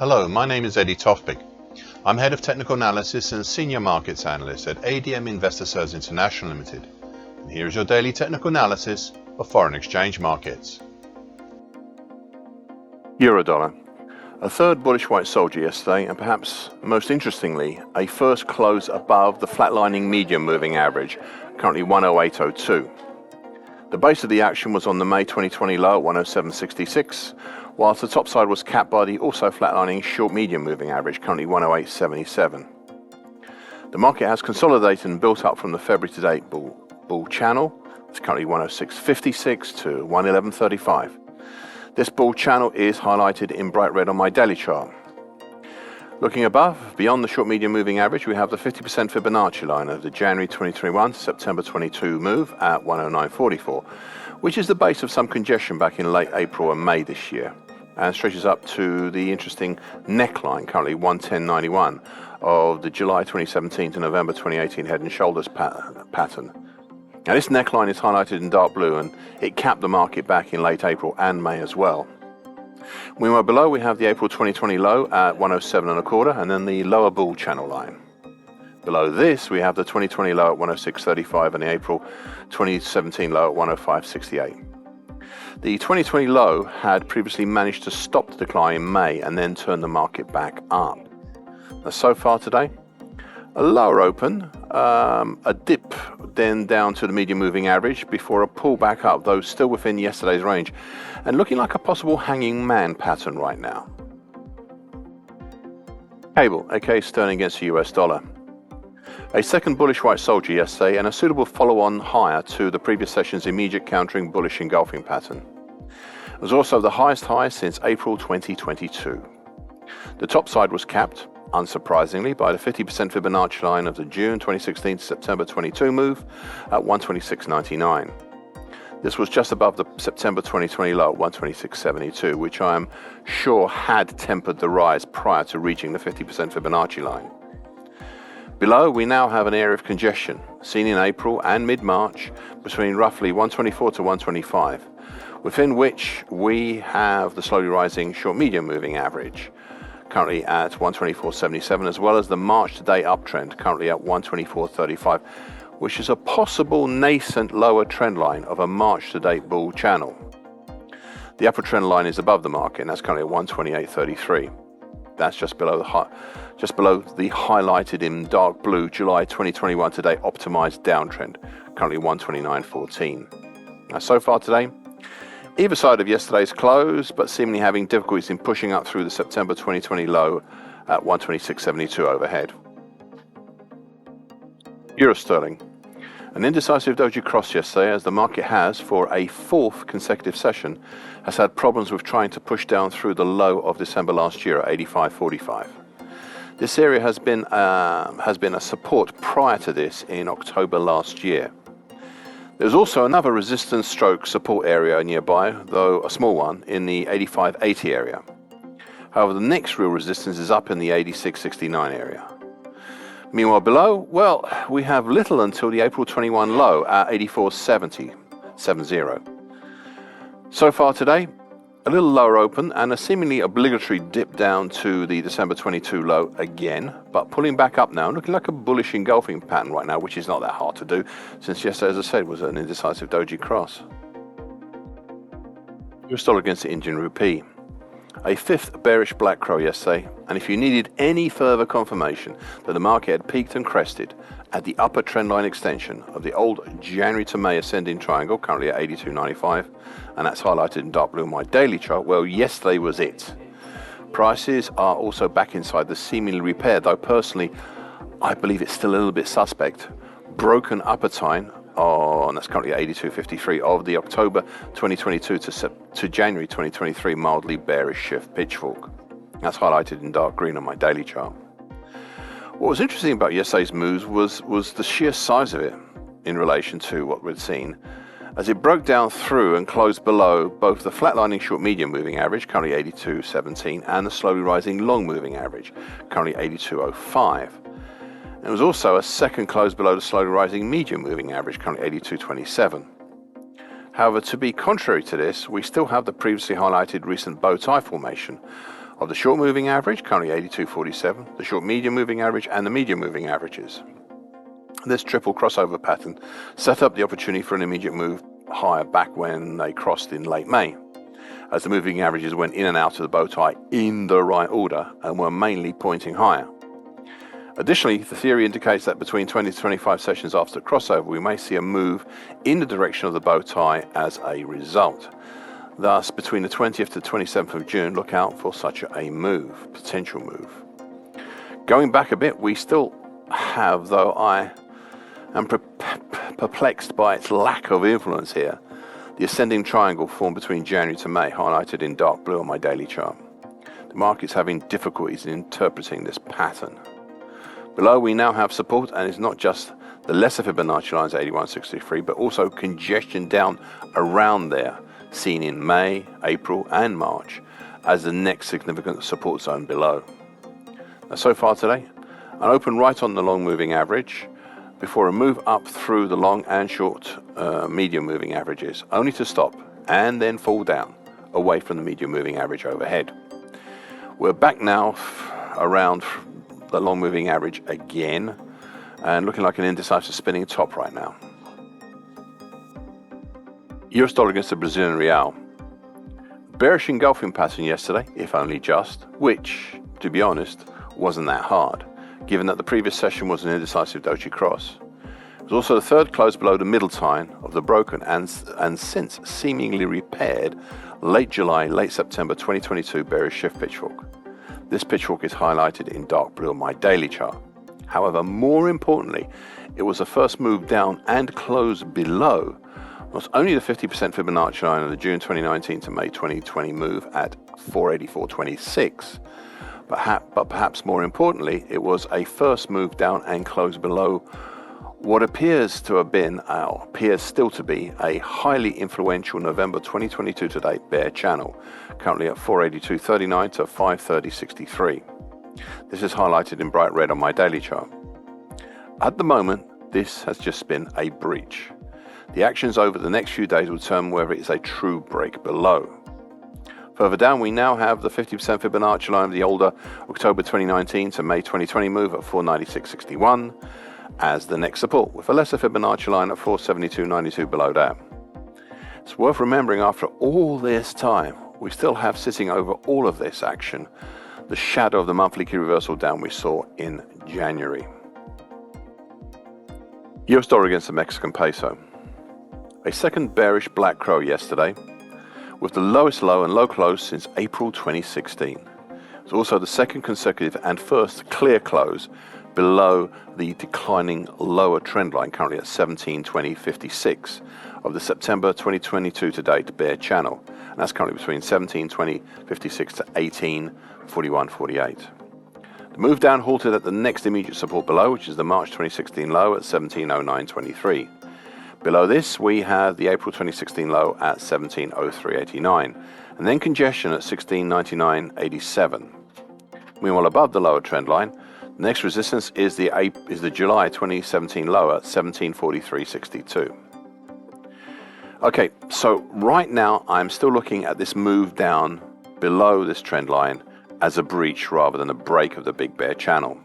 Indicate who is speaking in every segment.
Speaker 1: Hello, my name is Eddie Tofpik. I'm Head of Technical Analysis and Senior Markets Analyst at ADM Investor Services International Limited. And here is your daily technical analysis of foreign exchange markets.
Speaker 2: Euro-dollar. A third bullish white soldier yesterday, and perhaps most interestingly, a first close above the flatlining medium moving average, currently 108.02. The base of the action was on the May 2020 low at 107.66, whilst the top side was capped by the also flatlining short medium moving average, currently 108.77. The market has consolidated and built up from the February to date bull channel. It's currently 106.56 to 111.35. This bull channel is highlighted in bright red on my daily chart. Looking above, beyond the short medium moving average, we have the 50% Fibonacci line of the January 2021 to September 22 move at 109.44, which is the base of some congestion back in late April and May this year, and stretches up to the interesting neckline, currently 110.91, of the July 2017 to November 2018 head and shoulders pattern. Now this neckline is highlighted in dark blue, and it capped the market back in late April and May as well. Meanwhile, below we have the April 2020 low at 107.25, and then the lower bull channel line. Below this, we have the 2020 low at 106.35 and the April 2017 low at 105.68. The 2020 low had previously managed to stop the decline in May and then turn the market back up. Now, so far today, a lower open, a dip then down to the medium moving average before a pull back up, though still within yesterday's range, and looking like a possible hanging man pattern right now. Cable, aka sterling against the US dollar. A second bullish white soldier yesterday and a suitable follow-on higher to the previous session's immediate countering bullish engulfing pattern. It was also the highest high since April 2022. The top side was capped, unsurprisingly, by the 50% Fibonacci line of the June 2016 to September 22 move at 126.99. This was just above the September 2020 low at 126.72, which I am sure had tempered the rise prior to reaching the 50% Fibonacci line. Below, we now have an area of congestion seen in April and mid-March between roughly 124 to 125, within which we have the slowly rising short-medium moving average, currently at 124.77, as well as the March to date uptrend, currently at 124.35, which is a possible nascent lower trend line of a March to date bull channel. The upper trend line is above the market, and that's currently at 128.33. That's just below the highlighted in dark blue July 2021 to date optimized downtrend, currently 129.14. Now, so far today, either side of yesterday's close, but seemingly having difficulties in pushing up through the September 2020 low at 126.72 overhead. Euro sterling. An indecisive doji cross yesterday, as the market has, for a fourth consecutive session, has had problems with trying to push down through the low of December last year at 85.45. This area has been a support prior to this in October last year. There's also another resistance stroke support area nearby, though a small one, in the 85.80 area. However, the next real resistance is up in the 86.69 area. Meanwhile, below, well, we have little until the April 21 low at 84.70. So far today, a little lower open and a seemingly obligatory dip down to the December 22 low again, but pulling back up now, looking like a bullish engulfing pattern right now, which is not that hard to do, since yesterday, as I said, was an indecisive doji cross. US dollar against the Indian rupee. A fifth bearish black crow yesterday, and if you needed any further confirmation that the market had peaked and crested at the upper trendline extension of the old January to May ascending triangle, currently at 82.95, and that's highlighted in dark blue on my daily chart, well, yesterday was it. Prices are also back inside the seemingly repaired, though personally I believe it's still a little bit suspect, broken upper time on, that's currently at 82.53, of the October 2022 to January 2023 mildly bearish shift pitchfork. That's highlighted in dark green on my daily chart. What was interesting about yesterday's moves was the sheer size of it in relation to what we'd seen, as it broke down through and closed below both the flatlining short medium moving average, currently 82.17, and the slowly rising long moving average, currently 82.05. There was also a second close below the slowly rising medium moving average, currently 82.27. However, to be contrary to this, we still have the previously highlighted recent bow tie formation of the short moving average, currently 82.47, the short medium moving average, and the medium moving averages. This triple crossover pattern set up the opportunity for an immediate move higher back when they crossed in late May, as the moving averages went in and out of the bow tie in the right order and were mainly pointing higher. Additionally, the theory indicates that between 20 to 25 sessions after the crossover, we may see a move in the direction of the bow tie as a result. Thus, between the 20th to 27th of June, look out for such a move, potential move. Going back a bit, we still have, though I am perplexed by its lack of influence here, the ascending triangle formed between January to May, highlighted in dark blue on my daily chart. The market's having difficulties in interpreting this pattern. Below, we now have support, and it's not just the lesser Fibonacci lines 81.63, but also congestion down around there, seen in May, April, and March, as the next significant support zone below. Now, so far today, an open right on the long moving average, before a move up through the long and short medium moving averages, only to stop and then fall down away from the medium moving average overhead. We're back now around the long moving average again, and looking like an indecisive spinning top right now. US dollar against the Brazilian real. Bearish engulfing pattern yesterday, if only just, which, to be honest, wasn't that hard, given that the previous session was an indecisive doji cross. It was also the third close below the middle tine of the broken and since seemingly repaired late July, late September 2022 bearish shift pitchfork. This pitchfork is highlighted in dark blue on my daily chart. However, more importantly, it was the first move down and close below not only the 50% Fibonacci line of the June 2019 to May 2020 move at 484.26, but perhaps more importantly, it was a first move down and close below what appears to have been, appears still to be, a highly influential November 2022 to date bear channel, currently at 482.39 to 530.63. This is highlighted in bright red on my daily chart. At the moment, this has just been a breach. The actions over the next few days will determine whether it is a true break below. Further down, we now have the 50% Fibonacci line of the older October 2019 to May 2020 move at 496.61 as the next support, with a lesser Fibonacci line at 472.92 below that. It's worth remembering, after all this time, we still have sitting over all of this action the shadow of the monthly key reversal down we saw in January. US dollar against the Mexican peso. A second bearish black crow yesterday, with the lowest low and low close since April 2016. It's also the second consecutive and first clear close below the declining lower trend line, currently at 17.20.56 of the September 2022 to date bear channel, and that's currently between 17.20.56 to 18.41.48. The move down halted at the next immediate support below, which is the March 2016 low at 17.09.23. Below this, we have the April 2016 low at 17.03.89, and then congestion at 16.99.87. Meanwhile, above the lower trend line, the next resistance is the July 2017 low at 17.43.62. Okay, so right now I'm still looking at this move down below this trend line as a breach rather than a break of the big bear channel.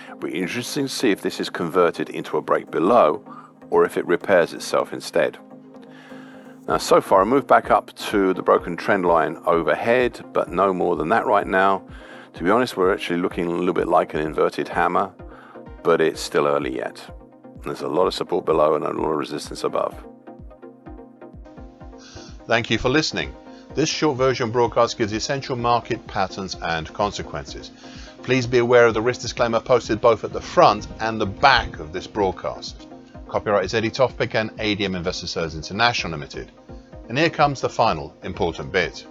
Speaker 2: It'll be interesting to see if this is converted into a break below or if it repairs itself instead. Now, so far, I moved back up to the broken trend line overhead, but no more than that right now. To be honest, we're actually looking a little bit like an inverted hammer, but it's still early yet. There's a lot of support below and a lot of resistance above.
Speaker 1: Thank you for listening. This short version broadcast gives essential market patterns and consequences. Please be aware of the risk disclaimer posted both at the front and the back of this broadcast. Copyright is Tofpik and ADM Investor Services International Limited. And here comes the final important bit.